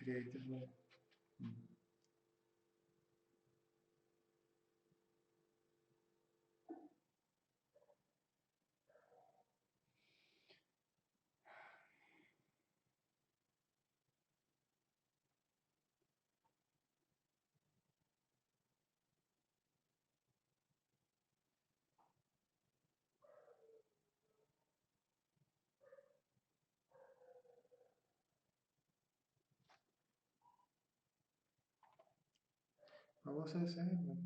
creative way. What was I saying?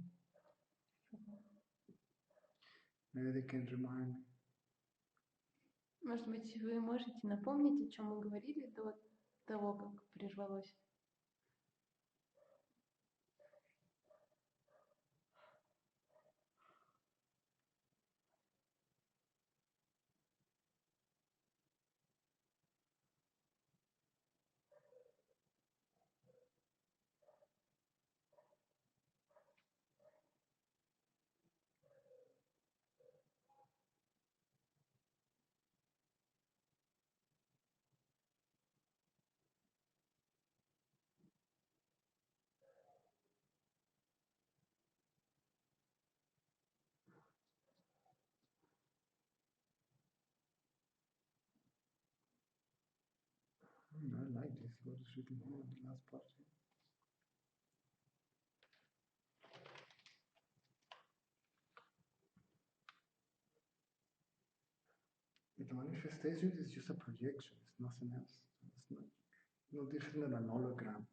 Maybe they can remind me. Может быть, вы можете напомнить, о чем мы говорили до того, как прервалось? I like this. What is written here in the last part? The manifestation is just a projection. It's nothing else. It's not no different than an hologram.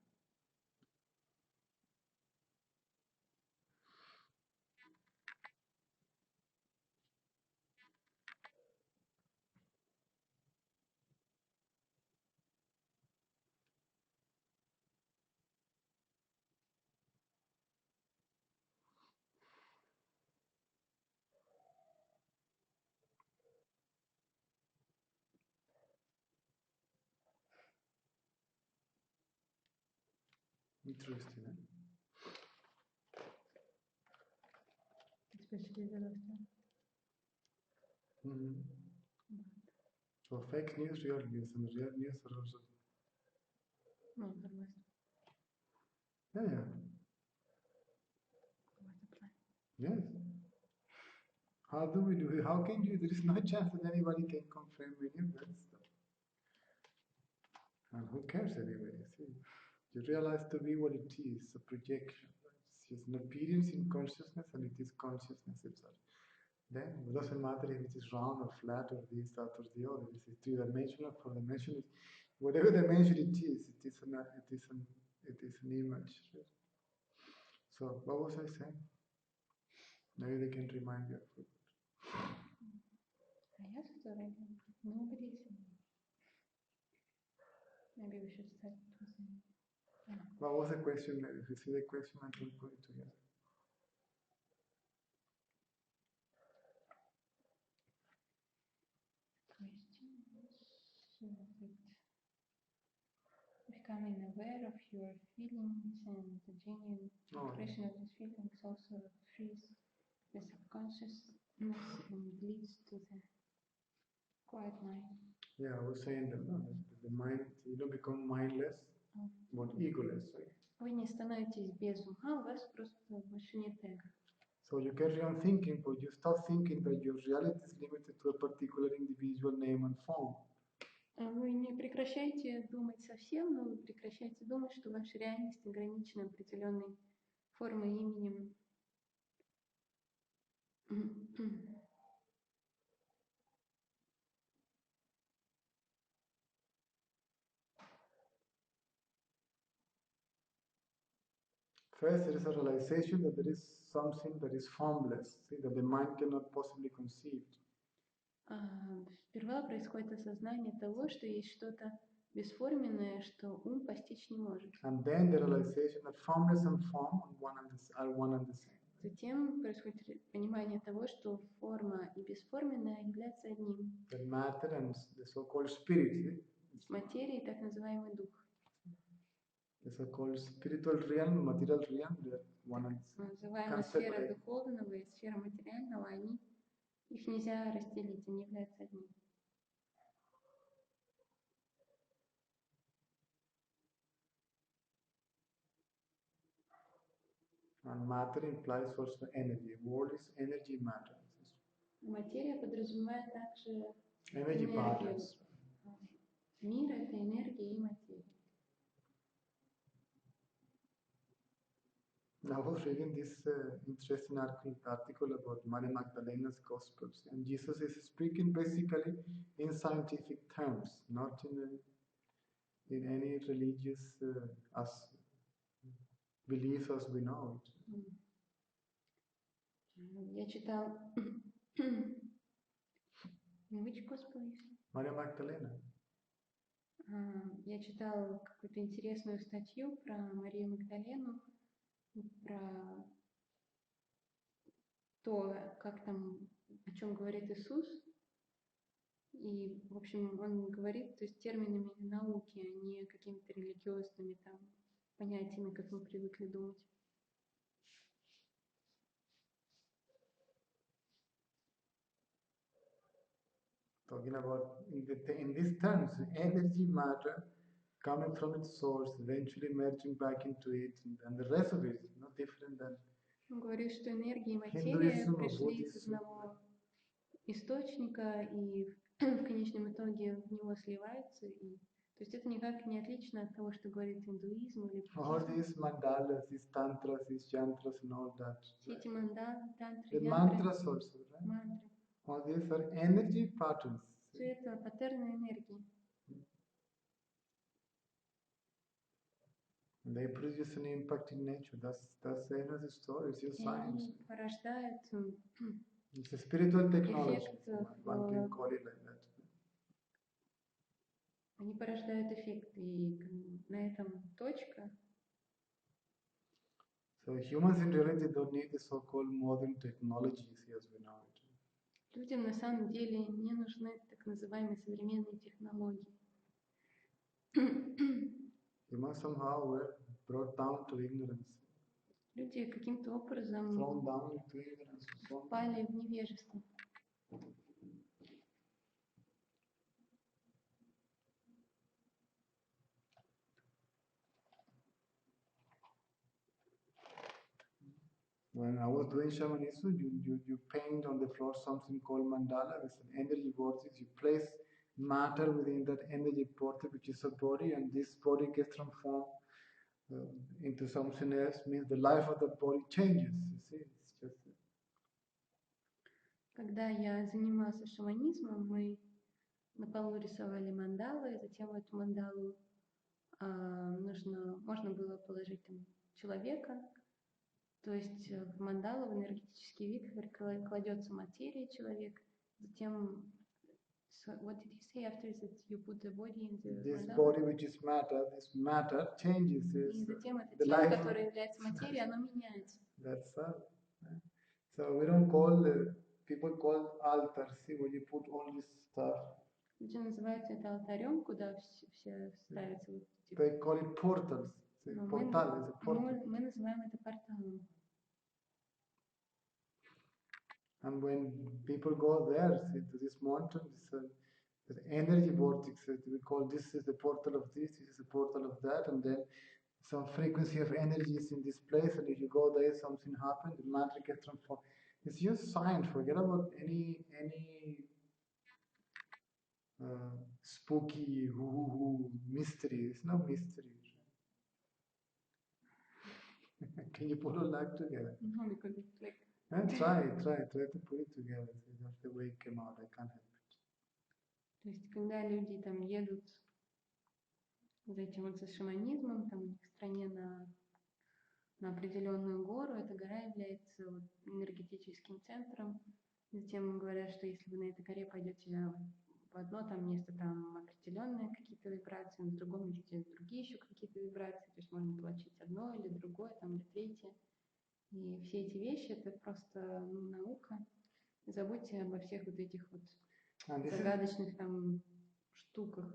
Interesting, eh? Especially the last one. Mm-hmm. So fake news, real news, and real news are also. No, the last. Yeah. Yes. How do we do it? How can you? There is no chance that anybody can confirm any of that stuff. And who cares anyway? See, you realize to be what it is, a projection. It's just an appearance in consciousness, and it is consciousness itself. Then it doesn't matter if it is round or flat or this, that, or the other. If it's three-dimensional, four-dimensional, whatever dimension it is an image. Right? So what was I saying? Maybe they can remind you. I asked already. Nobody said. Maybe we should start with something. What was the question? If you see the question, I can put it together. Question was becoming aware of your feelings and the genuine expression of these feelings also frees the subconsciousness and leads to the quiet mind. Yeah, I was saying that no, the mind, you don't become mindless, but egoless. Right? Вы не становитесь без ума, у вас просто больше нет эго. So you carry on thinking, but you stop thinking that your reality is limited to a particular individual name and form. Вы не прекращаете думать совсем, но вы прекращаете думать, что ваша реальность ограничена определенной формой, именем. First, there is a realization that there is something that is formless, see, that the mind cannot possibly conceive. Сперва происходит осознание того, что есть что-то бесформенное, что ум постичь не может. And then the realization that formless and form are one and the same. Затем происходит понимание того, что форма и бесформенное являются одним. The matter and the so-called spirit. Материя и так называемый дух. The so-called spiritual realm, material realm, they are one and the same. Называемая сфера духовного и сфера материального, их нельзя разделить, они являются одним. And matter implies also energy. World is energy matter. Материя подразумевает также Energy энергию. patterns. Мир — это энергия и материя. I was reading this interesting article about Maria Magdalena's Gospels, and Jesus is speaking basically in scientific terms, not in any religious as belief as we know it. Я читал which gospel is? Maria Magdalena. Я читал какую-то интересную статью про Марию Магдалену, про то, как там, о чем говорит Иисус. И, в общем, он говорит, то есть терминами науки, а не какими-то религиозными там понятиями, как мы привыкли думать. Talking about in these terms, energy, matter, coming from its source, eventually merging back into it, and the rest of it is not different than Он говорит, что энергия и материя пришли из одного источника и в конечном итоге в него сливаются. И, то есть это никак не отлично от того, что говорит индуизм или буддизм. All these mandalas, these tantras, these yantras and all that. Все эти мандалы, тантры, The янтры, mantras also, right? мантры. All these are energy patterns. Все это паттерны энергии. They produce an impact in nature. That's the end of the story. It's your science. Они порождают It's a spiritual technology. эффект, One can call it like that. они порождают эффект, и на этом точка. So humans in reality don't need the so-called modern technologies as we know it. Людям на самом деле не нужны так называемые современные технологии. Humans somehow were brought down to ignorance. Люди каким-то образом Thrown down into ignorance. впали в невежество. When I was doing shamanism, you paint on the floor something called mandala. It's an energy vortex. You place matter within that energy vortex, which is a body, and this body gets transformed into something else. Means the life of the body changes. You see, it's just. Когда я занимался шаманизмом, мы на полу рисовали мандалы, затем в эту мандалу можно было положить там человека. То есть в мандалу, в энергетический вид кладется материя человека, затем what did you say after that you put the body in the This mandala? body which is matter, this matter changes. И затем это тело, которое является материей, оно меняется. That's all. So we don't call people call altars. See, when you put all this stuff. Люди называют это алтарем, куда все ставятся. They call it portals. Portal is a portal. Мы называем это порталом. And when people go there, see, to this mountain, this energy vortex, we call this is the portal of this is the portal of that, and then some frequency of energy is in this place, and if you go there, something happens, the matter gets transformed. It's just science. Forget about any spooky mystery. It's no mystery. Can you put all that together? No, because it's like. Try to put it together. That's the way it came out. I can't help it. То есть, когда люди там едут за этим вот за шаманизмом, там у них в стране на определенную гору, эта гора является вот энергетическим центром. Затем говорят, что если вы на этой горе пойдете в одно там место, там определенные какие-то вибрации, на другом месте другие еще какие-то вибрации, то есть можно получить одно или другое, там, или третье. И все эти вещи — это просто наука. Забудьте обо всех вот этих вот загадочных там штуках.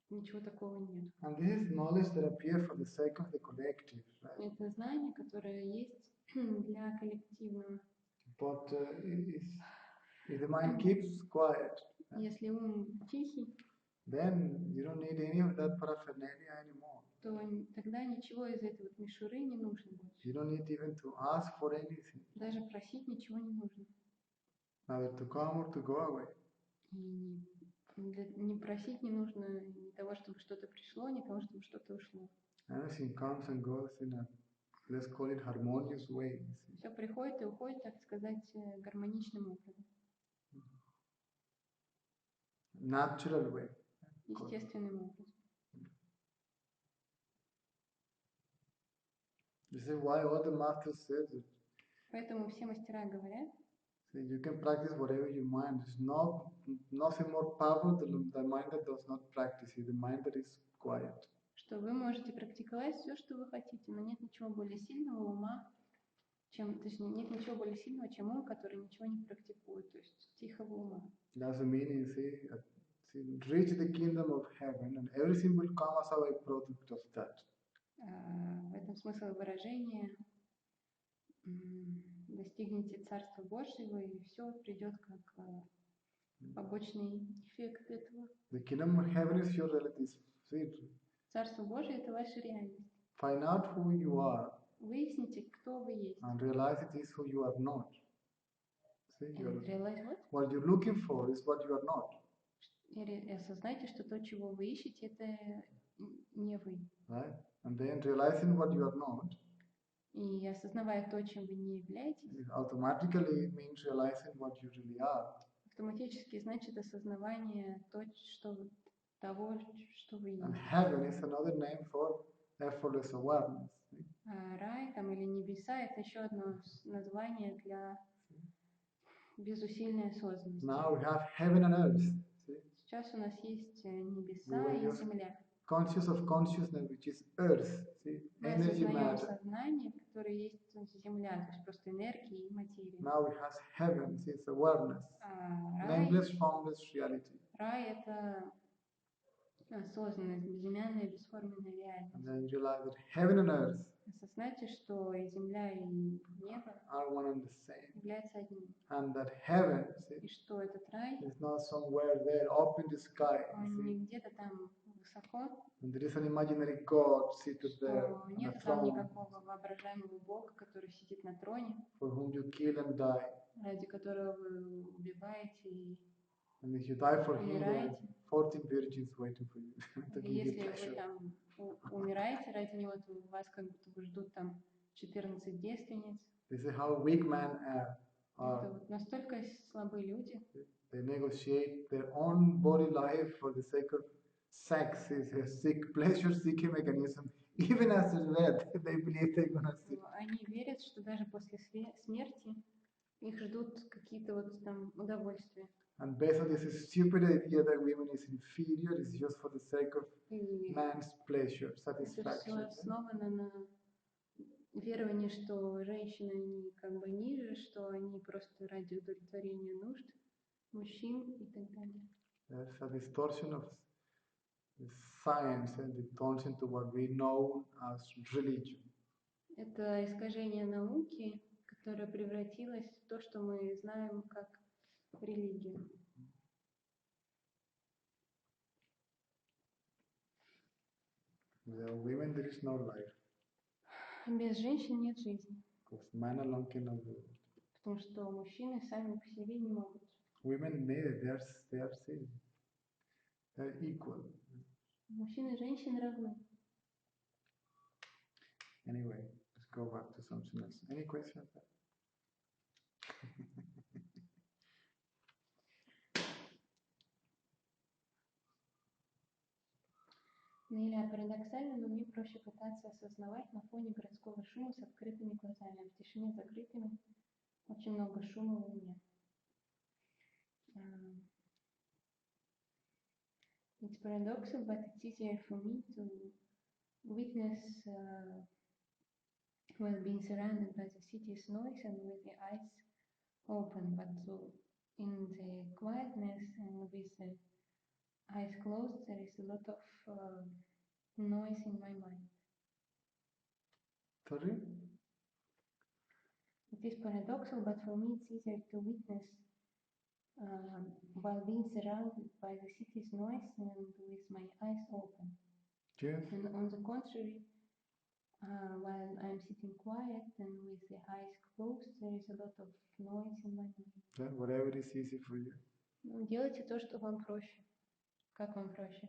Ничего такого нет. And this is knowledge that appears for the sake of the collective, right? Это знание, которое есть для коллективного. But if the mind keeps quiet, если ум тихий, then you don't need any of that paraphernalia anymore. то тогда ничего из этой вот мишуры не нужно больше. You don't need even to ask for anything, Даже просить ничего не нужно. either to come or to go away. И не просить не нужно ни того, чтобы что-то пришло, ни того, чтобы что-то ушло. Everything comes and goes in a, let's call it, harmonious way. Все приходит и уходит, так сказать, гармоничным образом. Natural way. Естественным образом. This is why all the masters said that Поэтому все мастера говорят, you can practice whatever you mind. There's nothing more powerful than the mind that does not practice it, the mind that is quiet. что вы можете практиковать все, что вы хотите, но нет ничего более сильного ума, точнее, нет ничего более сильного, чем ум, который ничего не практикует, то есть тихого ума. That's the meaning, see, reach the kingdom of heaven and everything will come as a byproduct of that. В этом смысл выражения. Достигните Царства Божьего, и все придет как побочный эффект этого. The kingdom of heaven is your reality. See, Царство Божие – это ваша реальность. find out who you are. Выясните, кто вы есть. And realize it is who you are not. See, And realize what you're looking for is what you are not. И осознайте, что то, чего вы ищете, это не вы. Right? And then realizing what you are not. И осознавая то, чем вы не являетесь, automatically means realizing what you really are. Автоматически значит осознавание того, что вы And есть. heaven is another name for effortless awareness. Рай там, или небеса – это еще одно название для безусильной осознанности. Now we have heaven and earth. See? Сейчас у нас есть небеса и земля. Conscious of consciousness, which is earth. See? Мы Energy осознаем matter. сознание, которое есть земля, то есть просто энергия и материя. Now we have heaven, see, it's awareness. Nameless, formless reality. Рай – это осознанность, безымянная, бесформенная реальность. And then you realize that heaven and earth Осознайте, что и земля, и небо are one and the same. являются одним. And that heaven, see, И что этот рай, is not somewhere there up in the sky. он See? не где-то там высоко, And there is an imaginary God seated there что on a нет там throne никакого воображаемого Бога, который сидит на троне, for whom you kill and die. ради которого вы убиваете и And if you die for him, there are умираете. 14 virgins waiting for you to И give you если вы pleasure. там умираете ради него, то вас как будто бы ждут там 14 девственниц. This is how weak men Это are. вот настолько слабые люди. They negotiate their own body life for the sake of sex. It's a pleasure-seeking mechanism. Even after death, they believe they're gonna see. Они верят, что даже после смерти их ждут какие-то вот там удовольствия. And based on this stupid idea that women is inferior, is just for the sake of И man's pleasure, это все satisfaction. основано на веровании, что женщины они как бы ниже, что они просто ради удовлетворения нужд мужчин и так далее. There's a distortion of science and it turns into what we know as religion. Это искажение науки, которое превратилось в то, что мы знаем как религию. Without women, there is no life. Без женщин нет жизни, Because man alone cannot do it. потому что мужчины сами по себе не могут. Women neither, they are same. They're equal. Мужчины и женщины равны. Anyway, let's go back to something else. Any questions? Наиля, парадоксально, но мне проще пытаться осознавать на фоне городского шума с открытыми глазами, а в тишине закрытыми очень много шума в уме. It's paradoxical, but it's easier for me to witness while being surrounded by the city's noise and with the eyes open, but in the quietness and with the eyes closed, there is a lot of noise in my mind. Sorry? It is paradoxical, but for me it's easier to witness while being surrounded by the city's noise and with my eyes open. Yes. And on the contrary, while I'm sitting quiet and with the eyes closed, there is a lot of noise in my mind. Yeah, whatever is easy for you. Делайте то, что вам проще. Как вам проще?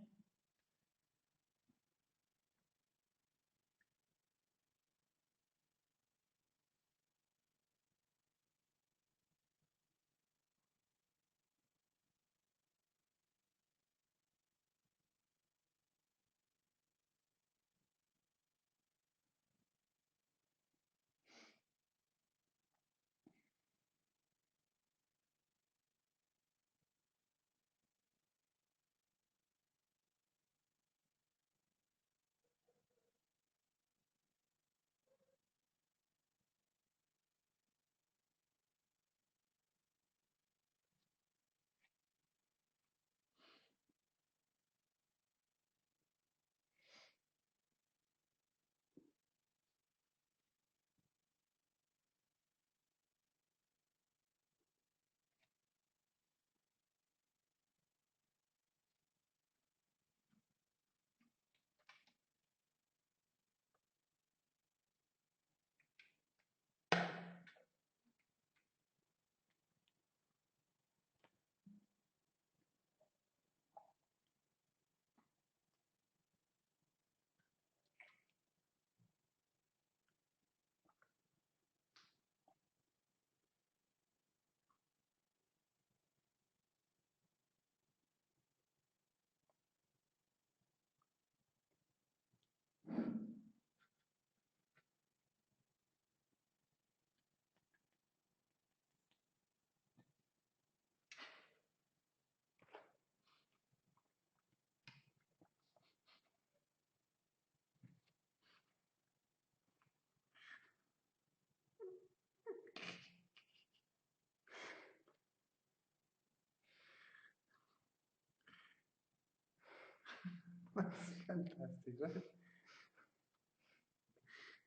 That's fantastic, right?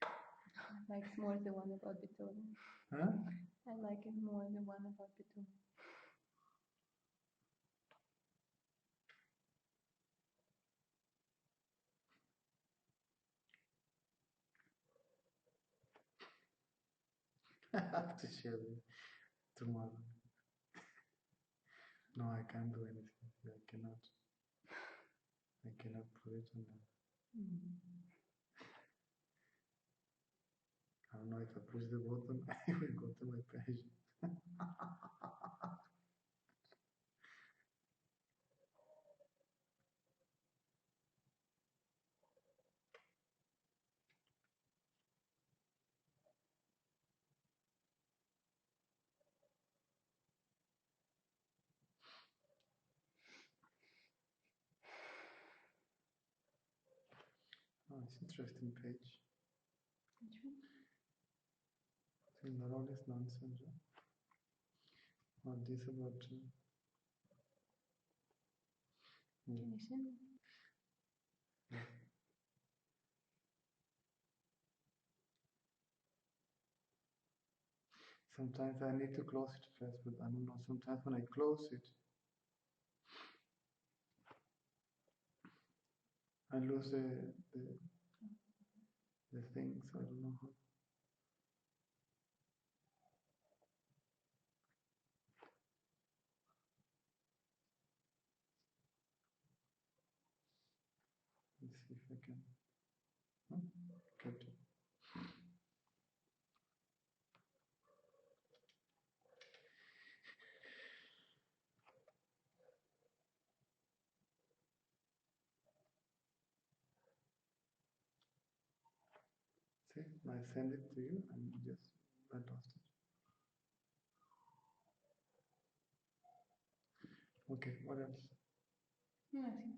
I like more the one about Beethoven. Huh? I like it more the one about Beethoven. I have to share this tomorrow. No, I can't do anything. I cannot. I cannot put it on that. I don't know if I push the button, I will go to my page. Oh, it's interesting page. Which one? So not all this nonsense. Right? Or this about. Can you send me? Sometimes I need to close it first, but I don't know. Sometimes when I close it, I lose the thing, so I don't know how. Let's see if I can. Good. See, I send it to you and you just I lost it. Okay, what else? Nothing.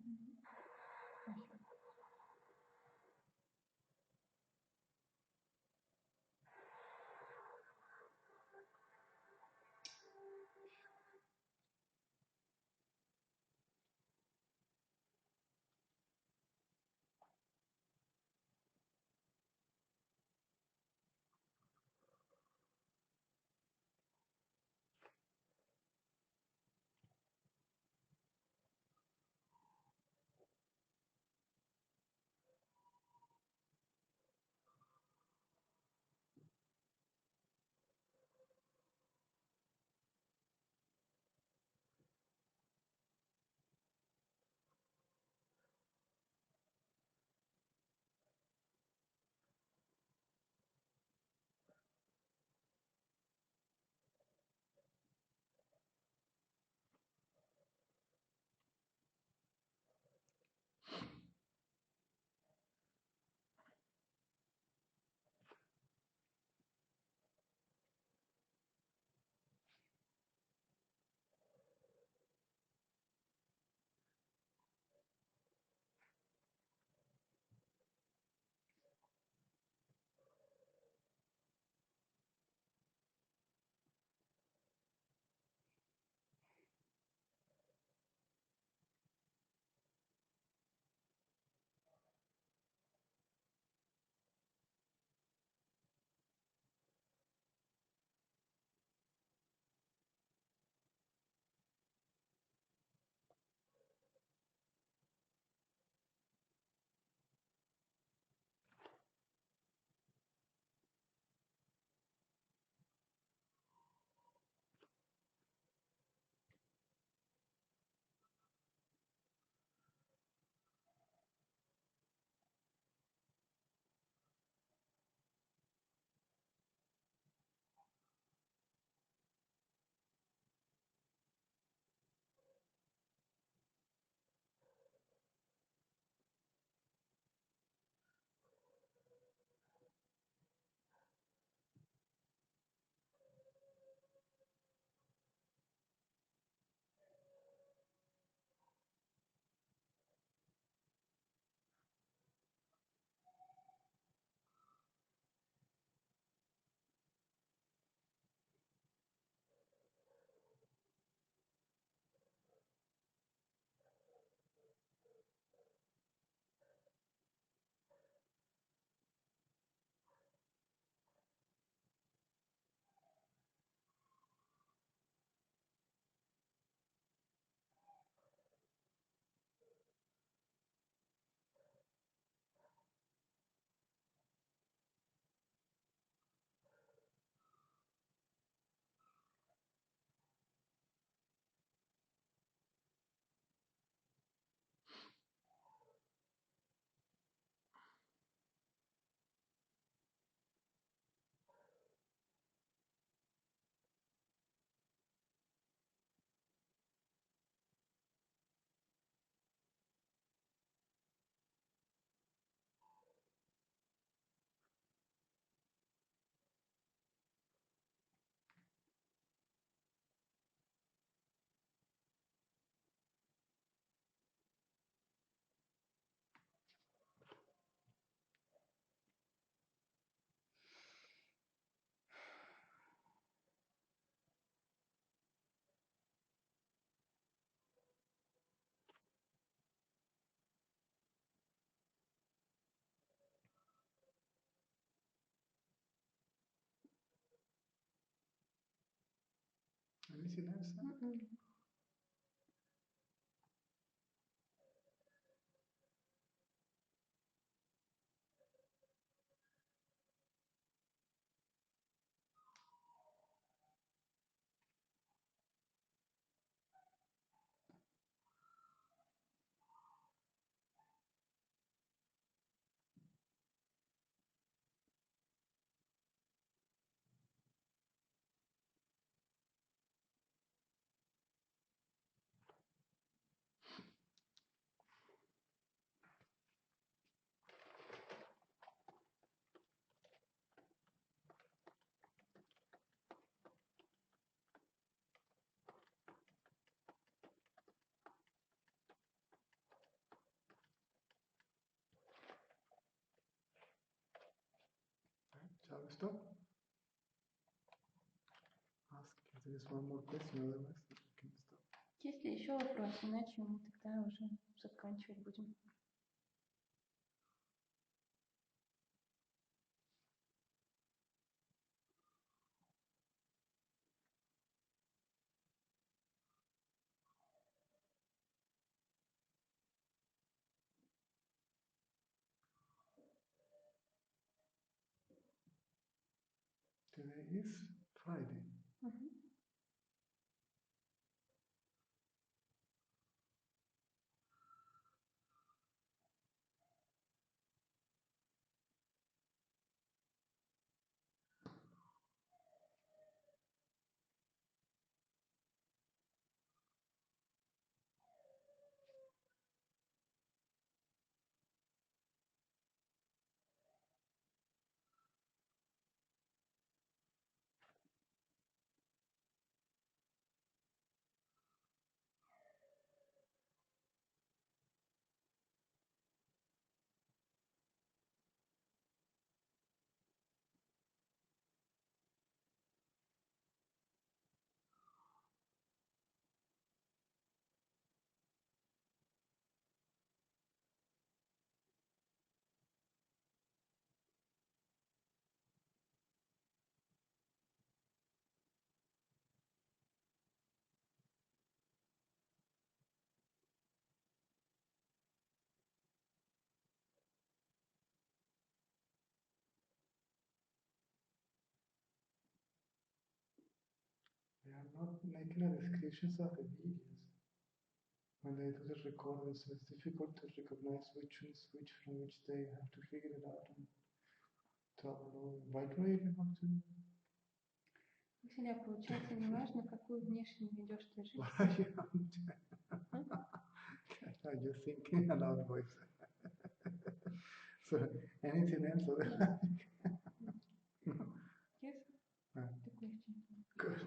Have you seen that side? Shall we stop? Ask if there is one more question, otherwise we can stop. Есть ли еще вопросы, иначе мы тогда уже заканчивать будем. Today is Friday. We are not making a descriptions of the videos. When they do the recording, so it's difficult to recognize which is which from which day. You have to figure it out and tell them, what way you have to. Василия, получается, не важно, какую внешнюю ведешь ты жизнь. I'm just thinking aloud voice. So anything else? Yes? Такое Good.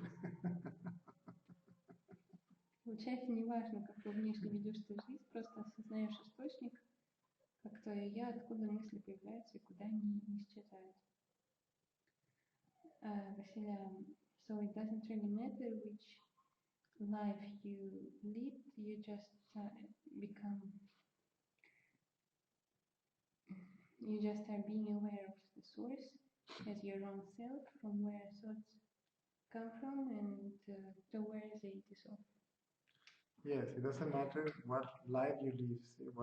Получается, не важно, какую внешне ведешь ты жизнь, просто осознаешь источник, как твое я, откуда мысли появляются и куда они исчезают. Василия, so it doesn't really matter which life you lead, you just you just are being aware of the source as your own self, from where thoughts come from and to where they dissolve. Yes, it doesn't matter what life you live.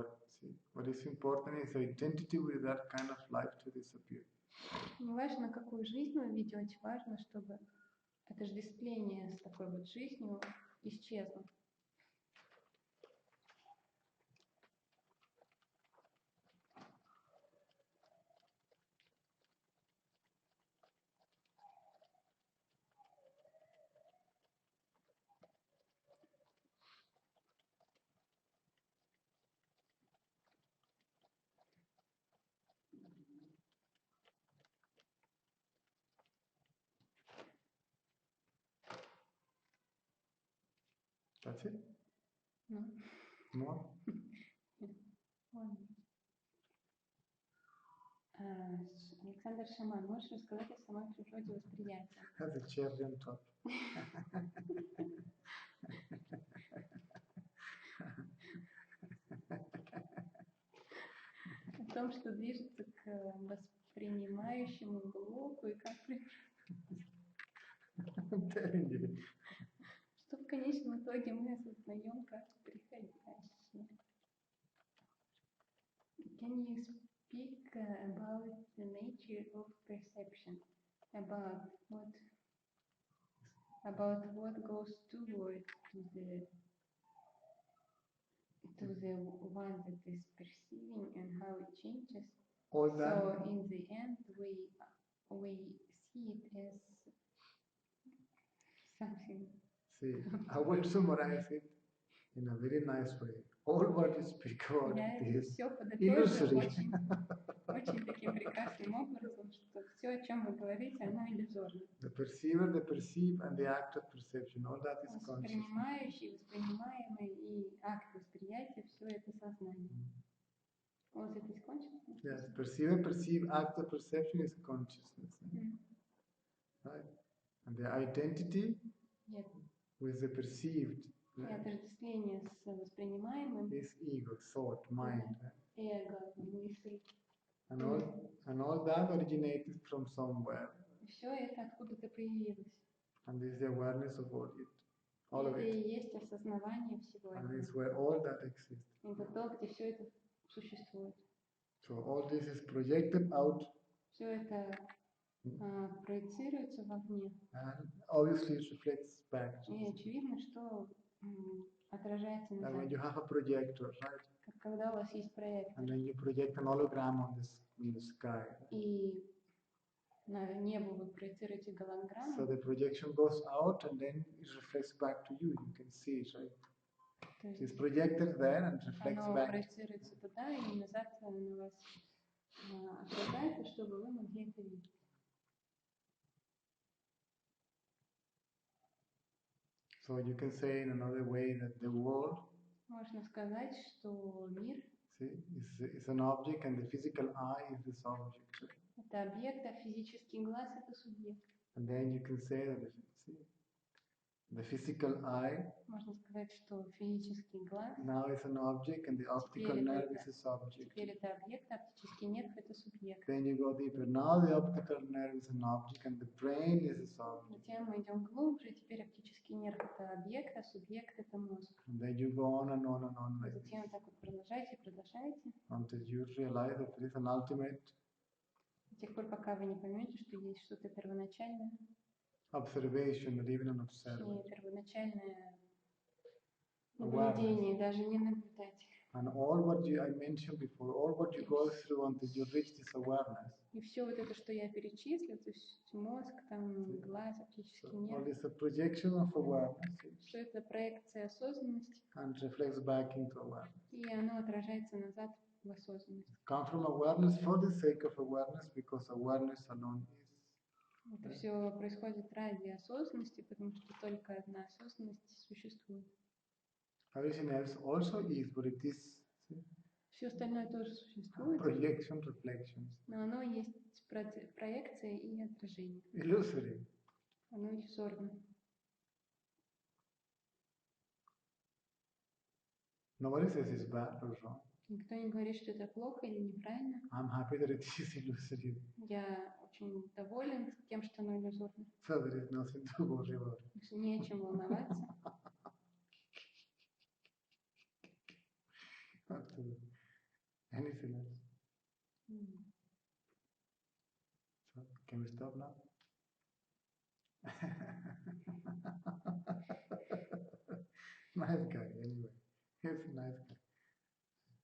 What is important is the identity with that kind of life to disappear. Не важно, какую жизнь вы ведете, важно, чтобы отождествление с такой вот жизнью исчезло. That's it? No. More? Александр Шаман, можешь рассказать о самой природе восприятия? Has a cherry on top. О том, что движется к воспринимающему блоку и как I'm telling you. конечном итоге мы осознаем как приходящее. Can you speak about the nature of perception? About what goes toward to the one that is perceiving and how it changes? All that. So in the end, we see it as something. See, I will summarize it in a very nice way. All what you speak about is Все подытожу illusory. очень таким прекрасным образом, что все, о чем вы говорите, оно иллюзорно. The perceiver, the perceive, and the act of perception, all that is consciousness. Воспринимающий, воспринимаемый и акт восприятия, все это сознание. Was it is consciousness? Yes, perceiver, perceive, act of perception is consciousness. Right? And the identity with the perceived отождествление с воспринимаемым is ego, thought, mind. Эго, мысль. And all that originated from somewhere. Все это откуда-то появилось. And this is the awareness of all it. All of Это it. и есть осознавание всего And этого. it's where all that exists. Это то, где все это существует. So all this is projected out. Все это проецируется вовне. And obviously it reflects back. И очевидно, что отражается And назад. when you have a projector, right? Как когда у вас есть проектор. And then you project an hologram on in the sky. И на небо вы проецируете голограмму. So the projection goes out and then it reflects back to you. You can see it, right? It's projected there and reflects оно back. проецируется туда и назад на вас отражается, чтобы вы могли это видеть. So you can say in another way that the world, можно сказать, что мир is an object and the physical eye is this object. Это объект, а физический глаз это субъект. And then you can say that the physical eye можно сказать, что физический глаз now is an object and the optical nerve is a subject. Теперь это объект, а оптический нерв это субъект. Then you go deeper. Now the optical nerve is an object and the brain is a subject. Затем мы идем глубже, теперь оптический нерв это объект, а субъект это мозг. And then you go on and on and on like this. Затем так вот продолжайте. Until you realize that there is an ultimate До тех пор, пока вы не поймете, что есть что-то первоначальное. Observation, or even an observer. Первоначальное наблюдение, даже не наблюдать. And all what I mentioned before, all what you go through until you reach this awareness. И все вот это, что я перечислил, то есть мозг, там, глаз, оптический нерв. All is a projection of awareness. Что это проекция осознанности. And reflects back into awareness. И оно отражается назад в осознанность. Come from awareness for the sake of awareness, because awareness alone is. Это все происходит ради осознанности, потому что только одна осознанность существует. Everything else also is, but it is. Все остальное тоже существует. Projection, reflections. Но оно есть проекция и отражение. Illusory. Оно иллюзорно. Nobody says it's bad or wrong. Никто не говорит, что это плохо или неправильно. I'm happy that it is illusory. Я очень доволен тем, что оно иллюзорно. So there is nothing to worry about. Не о чем волноваться. Anything else? So can we stop now? Nice guy, anyway. He's a nice guy.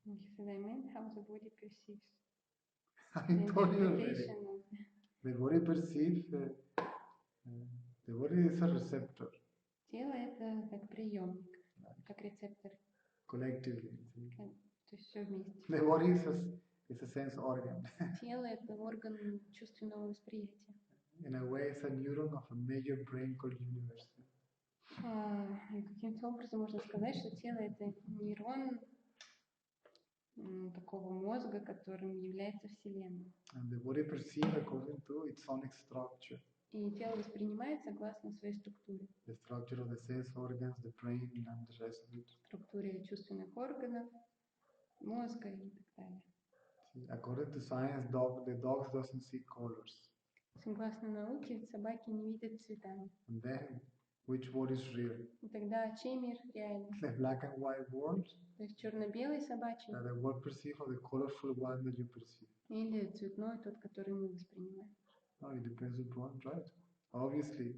Experiment how the body perceives. I told you already. The body perceives. The body is a receptor. Тело это как приемник, как рецептор. Collectively. То есть все вместе. The body is a sense organ. Тело это орган чувственного восприятия. In a way, it's a neuron of a major brain called universe. Каким-то образом можно сказать, что тело это нейрон такого мозга, которым является Вселенная. And the body perceives according to its sonic structure. И тело воспринимает согласно своей структуре. The structure of the sense organs, the brain, and the rest of it. Структуре чувственных органов, мозга и так далее. According to science, the dog doesn't see colors. Согласно науке, собаки не видят цветами. And then which world is real? И тогда чей мир реальный? The black and white world, То есть черно-белый собачий that the world perceive, or the colorful one that you perceive? или цветной тот, который мы воспринимаем? No, it depends upon, right? Obviously,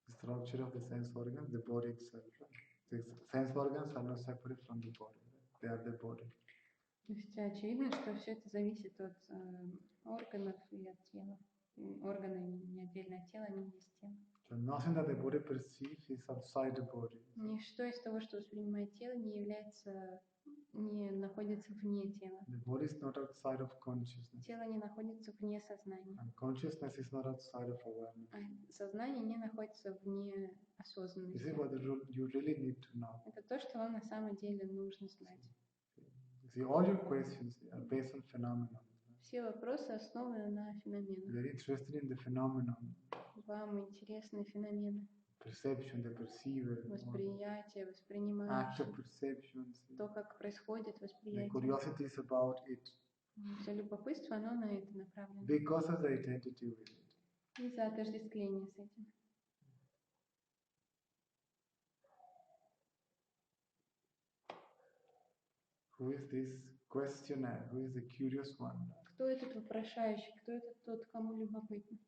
the structure of the sense organs, the body itself. Right? The sense organs are not separate from the body. Right? They are the body. То есть очевидно, что все это зависит от органов и от тела. Органы не отдельно от тела, они есть тело. So nothing that the body perceives is outside the body. Ничто из того, что воспринимает тело, не находится вне тела. The body is not outside of consciousness. Тело не находится вне сознания. And consciousness is not outside of awareness. А сознание не находится вне This is осознанности. what you really need to know. Это то, что вам на самом деле нужно знать. See, all your questions are based on phenomena. Все вопросы основаны на феноменах. You're interested in the phenomenon, Вам интересны феномены. perception, the perceiver, Восприятие, act воспринимающее. of perception. То, как происходит The восприятие. curiosity is about it. Все любопытство, оно на это направлено. Because of the identity with it. Из-за отождествления с этим. Who is this questioner? Who is the curious one? Кто этот вопрошающий? Кто этот тот, кому любопытно?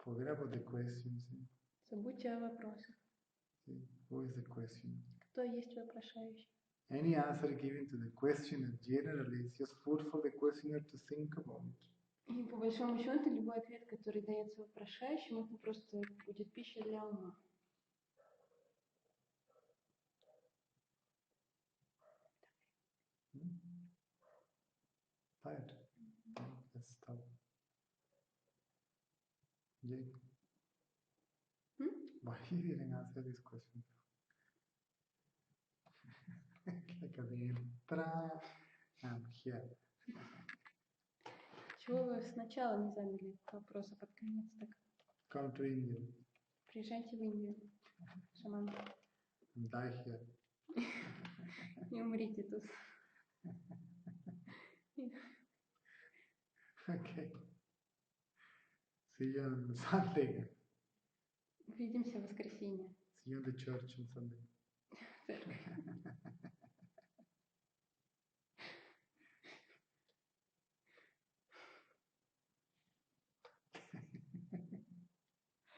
Forget about the questions. Забудьте о вопросах. See, who is the questioner? Кто есть вопрошающий? Any answer given to the questioner generally is just food for the questioner to think about it. И по большому счету любой ответ, который дается вопрошающему, это просто будет пища для ума. Tired? Let's stop. Jake? Why you didn't answer this question? Like at the end, I'm here. Чего вы сначала не задали этот вопрос, а под конец так? Come to India. Приезжайте в Индию, шаман, And die here. и умрите тут. Okay. See you on Sunday. Увидимся в воскресенье. See you in the church on Sunday.